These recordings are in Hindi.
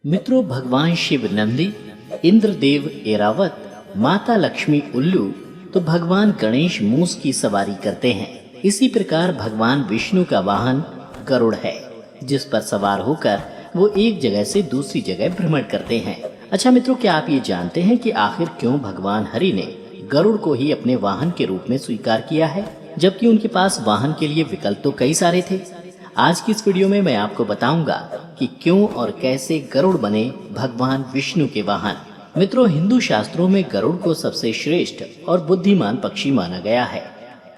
मित्रों, भगवान शिव नंदी, इंद्रदेव एरावत, माता लक्ष्मी उल्लू तो भगवान गणेश मूस की सवारी करते हैं। इसी प्रकार भगवान विष्णु का वाहन गरुड़ है, जिस पर सवार होकर वो एक जगह से दूसरी जगह भ्रमण करते हैं। अच्छा मित्रों, क्या आप ये जानते हैं कि आखिर क्यों भगवान हरि ने गरुड़ को ही अपने वाहन के रूप में स्वीकार किया है, जबकि उनके पास वाहन के लिए विकल्प तो कई सारे थे। आज की इस वीडियो में मैं आपको बताऊंगा कि क्यों और कैसे गरुड़ बने भगवान विष्णु के वाहन। मित्रों, हिंदू शास्त्रों में गरुड़ को सबसे श्रेष्ठ और बुद्धिमान पक्षी माना गया है।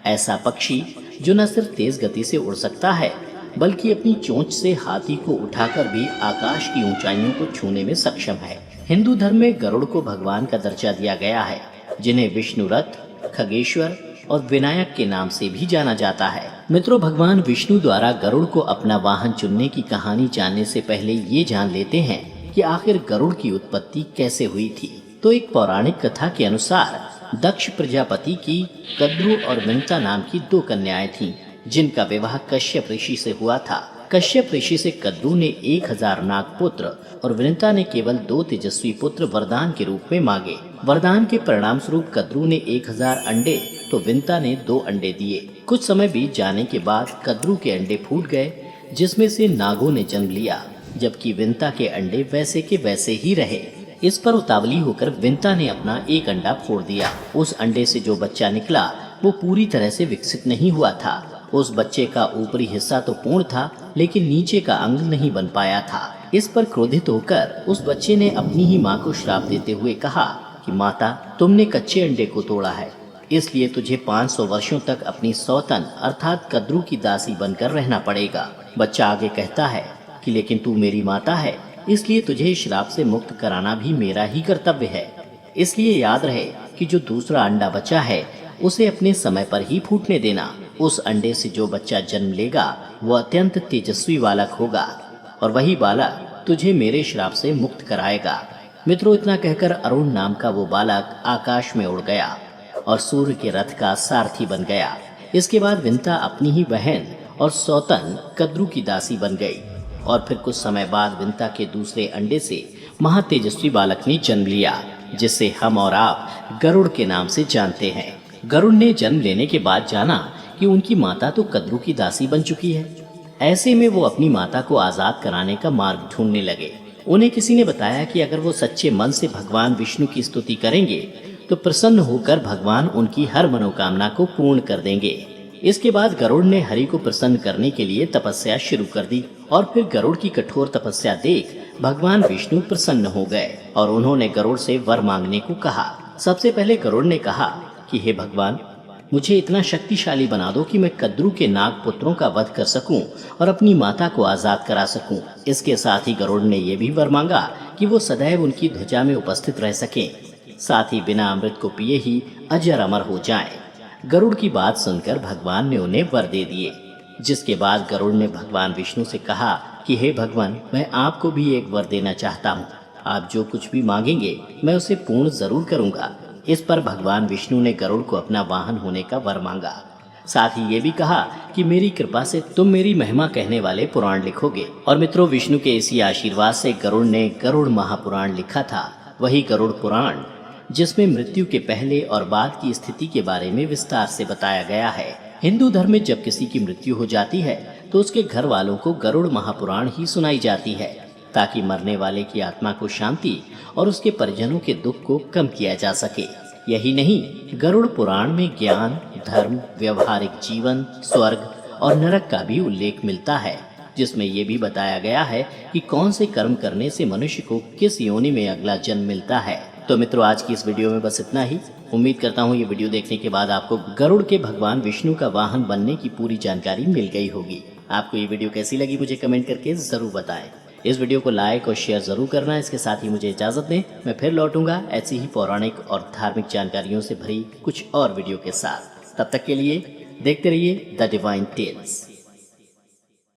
ऐसा पक्षी जो न सिर्फ तेज गति से उड़ सकता है, बल्कि अपनी चोंच से हाथी को उठाकर भी आकाश की ऊंचाइयों को छूने में सक्षम है। हिंदू धर्म में गरुड़ को भगवान का दर्जा दिया गया है, जिन्हें विष्णु रथ, खगेश्वर और विनायक के नाम से भी जाना जाता है। मित्रों, भगवान विष्णु द्वारा गरुड़ को अपना वाहन चुनने की कहानी जानने से पहले ये जान लेते हैं कि आखिर गरुड़ की उत्पत्ति कैसे हुई थी। तो एक पौराणिक कथा के अनुसार दक्ष प्रजापति की कद्रु और विंता नाम की दो कन्याएं थीं, जिनका विवाह कश्यप ऋषि से हुआ था। कश्यप ऋषि से कद्रु ने 1000 नाग पुत्र और विंता ने केवल 2 तेजस्वी पुत्र वरदान के रूप में मांगे। वरदान के परिणाम स्वरूप कद्रु ने 1000 अंडे तो विंता ने 2 अंडे दिए। कुछ समय बीत जाने के बाद कद्रु के अंडे फूट गए, जिसमें से नागों ने जन्म लिया, जबकि विंता के अंडे वैसे के वैसे ही रहे। इस पर उतावली होकर विंता ने अपना एक अंडा फोड़ दिया। उस अंडे से जो बच्चा निकला वो पूरी तरह से विकसित नहीं हुआ था। उस बच्चे का ऊपरी हिस्सा तो पूर्ण था, लेकिन नीचे का अंग नहीं बन पाया था। इस पर क्रोधित होकर उस बच्चे ने अपनी ही माँ को श्राप देते हुए कहा कि माता, तुमने कच्चे अंडे को तोड़ा है, इसलिए तुझे 500 वर्षों तक अपनी सौतन अर्थात कद्रु की दासी बनकर रहना पड़ेगा। बच्चा आगे कहता है कि लेकिन तू मेरी माता है, इसलिए तुझे श्राप से मुक्त कराना भी मेरा ही कर्तव्य है। इसलिए याद रहे कि जो दूसरा अंडा बचा है उसे अपने समय पर ही फूटने देना। उस अंडे से जो बच्चा जन्म लेगा वो अत्यंत तेजस्वी बालक होगा और वही बालक तुझे मेरे श्राप से मुक्त कराएगा। मित्रों, इतना कहकर अरुण नाम का वो बालक आकाश में उड़ गया और सूर्य के रथ का सारथी बन गया। इसके बाद विंता अपनी ही बहन और सौतन कद्रु की दासी बन गई और फिर कुछ समय बाद विंता के दूसरे अंडे से महातेजस्वी बालक ने जन्म लिया, जिसे हम और आप गरुड़ के नाम से जानते हैं। गरुड़ ने जन्म लेने के बाद जाना कि उनकी माता तो कद्रु की दासी बन चुकी है। ऐसे में वो अपनी माता को आजाद कराने का मार्ग ढूंढने लगे। उन्हें किसी ने बताया कि अगर वो सच्चे मन से भगवान विष्णु की स्तुति करेंगे तो प्रसन्न होकर भगवान उनकी हर मनोकामना को पूर्ण कर देंगे। इसके बाद गरुड़ ने हरि को प्रसन्न करने के लिए तपस्या शुरू कर दी और फिर गरुड़ की कठोर तपस्या देख भगवान विष्णु प्रसन्न हो गए और उन्होंने गरुड़ से वर मांगने को कहा। सबसे पहले गरुड़ ने कहा कि हे भगवान, मुझे इतना शक्तिशाली बना दो कि मैं कद्रु के नाग पुत्रों का वध कर सकूं और अपनी माता को आजाद करा सकूं। इसके साथ ही गरुड़ ने यह भी वर मांगा कि वो सदैव उनकी ध्वजा में उपस्थित रह सकें, साथ ही बिना अमृत को पिए ही अजर अमर हो जाएं। गरुड़ की बात सुनकर भगवान ने उन्हें वर दे दिए। जिसके बाद गरुड़ ने भगवान विष्णु से कहा कि हे भगवान, मैं आपको भी एक वर देना चाहता हूँ। आप जो कुछ भी मांगेंगे मैं उसे पूर्ण जरूर करूँगा। इस पर भगवान विष्णु ने गरुड़ को अपना वाहन होने का वर मांगा। साथ ही ये भी कहा कि मेरी कृपा से तुम मेरी महिमा कहने वाले पुराण लिखोगे। और मित्रों, विष्णु के इसी आशीर्वाद से गरुड़ ने गरुड़ महापुराण लिखा था। वही गरुड़ पुराण जिसमें मृत्यु के पहले और बाद की स्थिति के बारे में विस्तार से बताया गया है। हिंदू धर्म में जब किसी की मृत्यु हो जाती है तो उसके घर वालों को गरुड़ महापुराण ही सुनाई जाती है, ताकि मरने वाले की आत्मा को शांति और उसके परिजनों के दुख को कम किया जा सके। यही नहीं, गरुड़ पुराण में ज्ञान, धर्म, व्यवहारिक जीवन, स्वर्ग और नरक का भी उल्लेख मिलता है, जिसमें ये भी बताया गया है कि कौन से कर्म करने से मनुष्य को किस योनि में अगला जन्म मिलता है। तो मित्रों, आज की इस वीडियो में बस इतना ही। उम्मीद करता हूँ ये वीडियो देखने के बाद आपको गरुड़ के भगवान विष्णु का वाहन बनने की पूरी जानकारी मिल गई होगी। आपको ये वीडियो कैसी लगी मुझे कमेंट करके जरूर बताएं। इस वीडियो को लाइक और शेयर जरूर करना। इसके साथ ही मुझे इजाजत दें, मैं फिर लौटूंगा ऐसी ही पौराणिक और धार्मिक जानकारियों से भरी कुछ और वीडियो के साथ। तब तक के लिए देखते रहिए द डिवाइन टेल्स।